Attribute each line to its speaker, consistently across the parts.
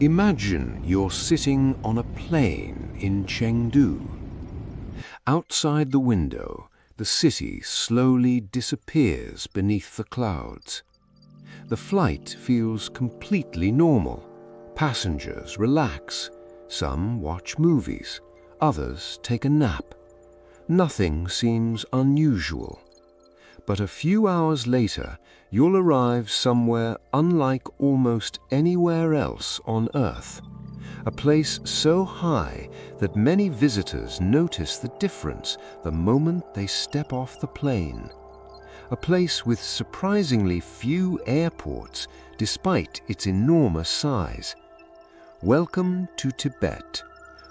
Speaker 1: Imagine you're sitting on a plane in Chengdu. Outside the window, the city slowly disappears beneath the clouds. The flight feels completely normal. Passengers relax. Some watch movies. Others take a nap. Nothing seems unusual. But a few hours later, you'll arrive somewhere unlike almost anywhere else on Earth. A place so high that many visitors notice the difference the moment they step off the plane. A place with surprisingly few airports despite its enormous size. Welcome to Tibet,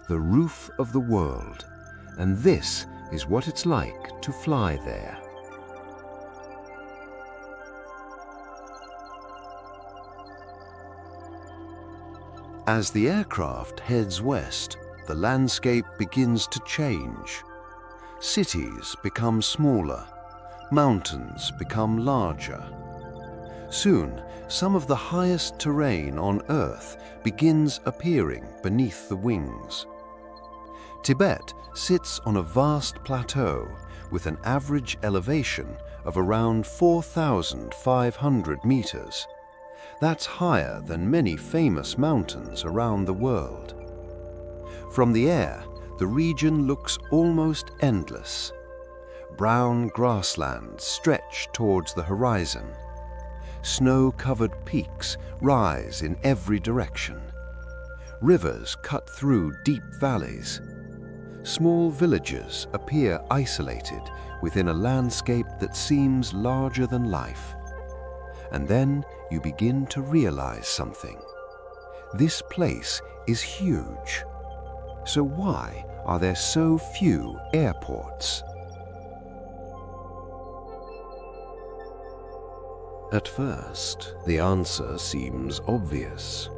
Speaker 1: the roof of the world, and this is what it's like to fly there. As the aircraft heads west, the landscape begins to change. Cities become smaller, mountains become larger. Soon, some of the highest terrain on Earth begins appearing beneath the wings. Tibet sits on a vast plateau with an average elevation of around 4,500 meters. That's higher than many famous mountains around the world. From the air, the region looks almost endless. Brown grasslands stretch towards the horizon. Snow-covered peaks rise in every direction. Rivers cut through deep valleys. Small villages appear isolated within a landscape that seems larger than life. And then you begin to realize something. This place is huge. So why are there so few airports? At first, the answer seems obvious.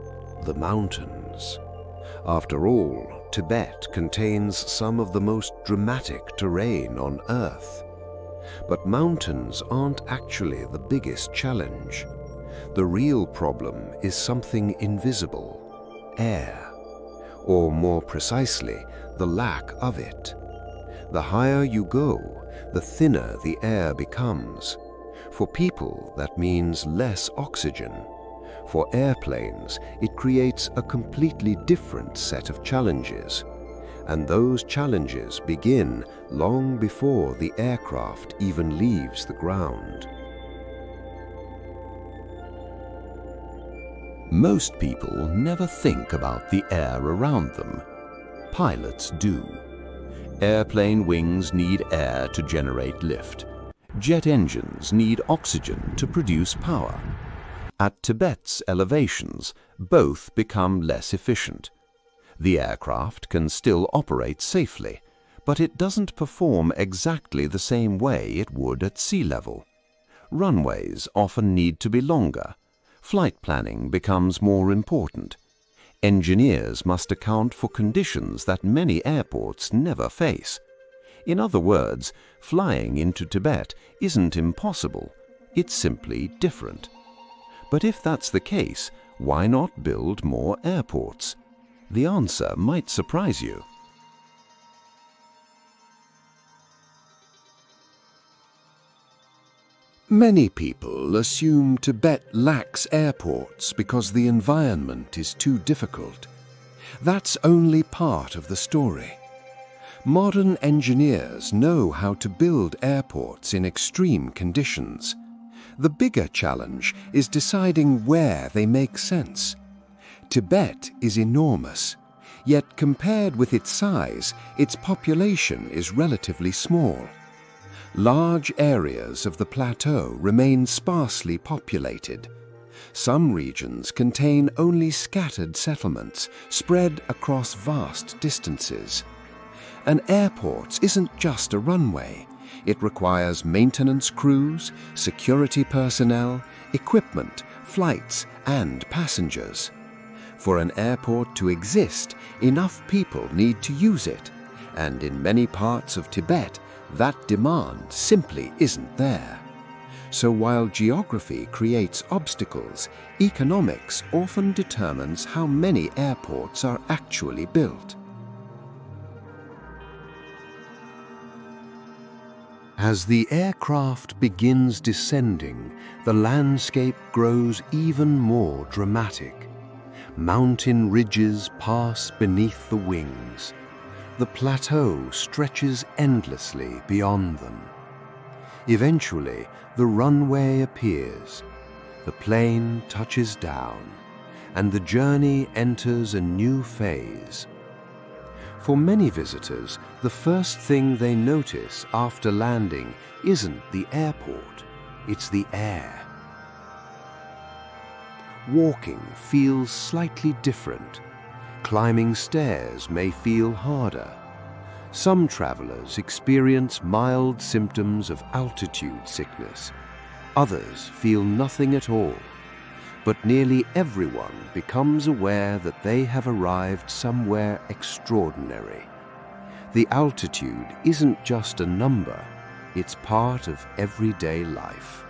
Speaker 1: The mountains. After all, Tibet contains some of the most dramatic terrain on Earth. But mountains aren't actually the biggest challenge. The real problem is something invisible: air. Or more precisely, the lack of it. The higher you go, the thinner the air becomes. For people, that means less oxygen. For airplanes, it creates a completely different set of challenges. And those challenges begin long before the aircraft even leaves the ground. Most people never think about the air around them. Pilots do. Airplane wings need air to generate lift. Jet engines need oxygen to produce power. At Tibet's elevations, both become less efficient. The aircraft can still operate safely, but it doesn't perform exactly the same way it would at sea level. Runways often need to be longer. Flight planning becomes more important. Engineers must account for conditions that many airports never face. In other words, flying into Tibet isn't impossible, it's simply different. But if that's the case, why not build more airports? The answer might surprise you. Many people assume Tibet lacks airports because the environment is too difficult. That's only part of the story. Modern engineers know how to build airports in extreme conditions. The bigger challenge is deciding where they make sense. Tibet is enormous, yet compared with its size, its population is relatively small. Large areas of the plateau remain sparsely populated. Some regions contain only scattered settlements spread across vast distances. An airport isn't just a runway. It requires maintenance crews, security personnel, equipment, flights, and passengers. For an airport to exist, enough people need to use it, and in many parts of Tibet, that demand simply isn't there.
Speaker 2: So while geography creates obstacles, economics often determines how many airports are actually built.
Speaker 1: As the aircraft begins descending, the landscape grows even more dramatic. Mountain ridges pass beneath the wings. The plateau stretches endlessly beyond them. Eventually, the runway appears. The plane touches down, and the journey enters a new phase. For many visitors, the first thing they notice after landing isn't the airport, it's the air. Walking feels slightly different. Climbing stairs may feel harder. Some travelers experience mild symptoms of altitude sickness. Others feel nothing at all. But nearly everyone becomes aware that they have arrived somewhere extraordinary. The altitude isn't just a number, it's part of everyday life.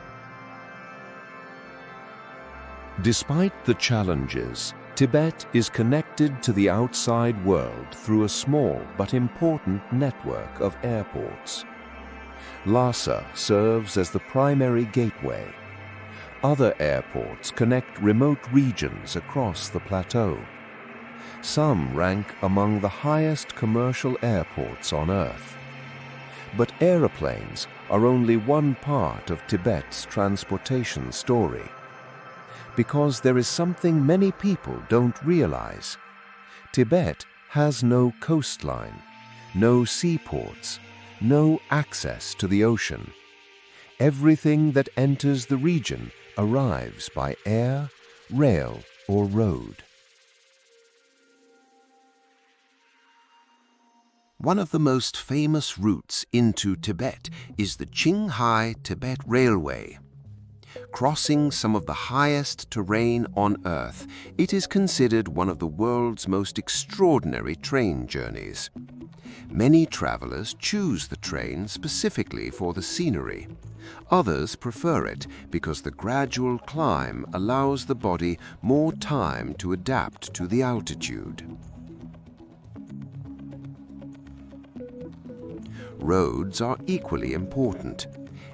Speaker 1: Despite the challenges, Tibet is connected to the outside world through a small but important network of airports. Lhasa serves as the primary gateway. Other airports connect remote regions across the plateau. Some rank among the highest commercial airports on Earth. But aeroplanes are only one part of Tibet's transportation story. Because there is something many people don't realize. Tibet has no coastline, no seaports, no access to the ocean. Everything that enters the region arrives by air, rail, or road. One of the most famous routes into Tibet is the Qinghai-Tibet Railway. Crossing some of the highest terrain on Earth, it is considered one of the world's most extraordinary train journeys. Many travelers choose the train specifically for the scenery. Others prefer it because the gradual climb allows the body more time to adapt to the altitude. Roads are equally important.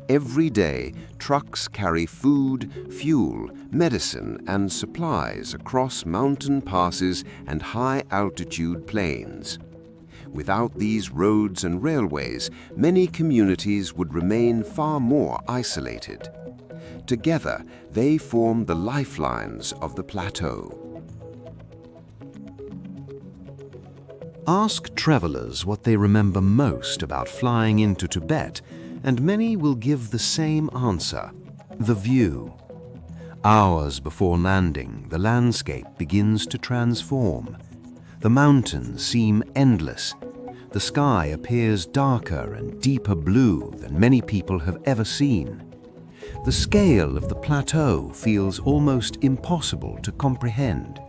Speaker 1: Every day, trucks carry food, fuel, medicine, and supplies across mountain passes and high-altitude plains. Without these roads and railways, many communities would remain far more isolated. Together, they form the lifelines of the plateau. Ask travelers what they remember most about flying into Tibet, and many will give the same answer: the view. Hours before landing, the landscape begins to transform. The mountains seem endless. The sky appears darker and deeper blue than many people have ever seen. The scale of the plateau feels almost impossible to comprehend.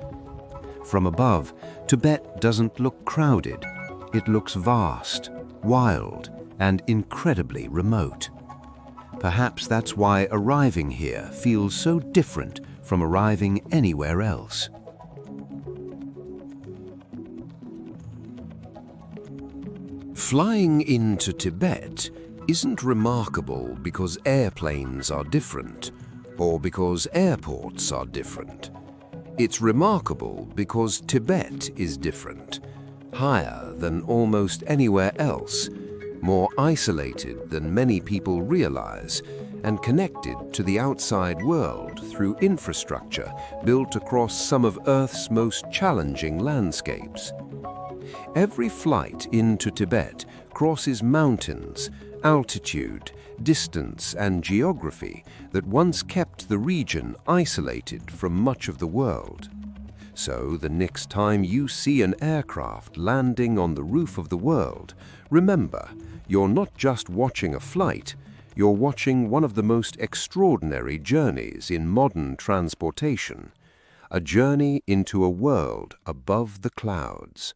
Speaker 1: From above, Tibet doesn't look crowded. It looks vast, wild, and incredibly remote. Perhaps that's why arriving here feels so different from arriving anywhere else. Flying into Tibet isn't remarkable because airplanes are different, or because airports are different. It's remarkable because Tibet is different, higher than almost anywhere else, more isolated than many people realize, and connected to the outside world through infrastructure built across some of Earth's most challenging landscapes. Every flight into Tibet crosses mountains, altitude, distance, and geography that once kept the region isolated from much of the world. So the next time you see an aircraft landing on the roof of the world, remember, you're not just watching a flight, you're watching one of the most extraordinary journeys in modern transportation, a journey into a world above the clouds.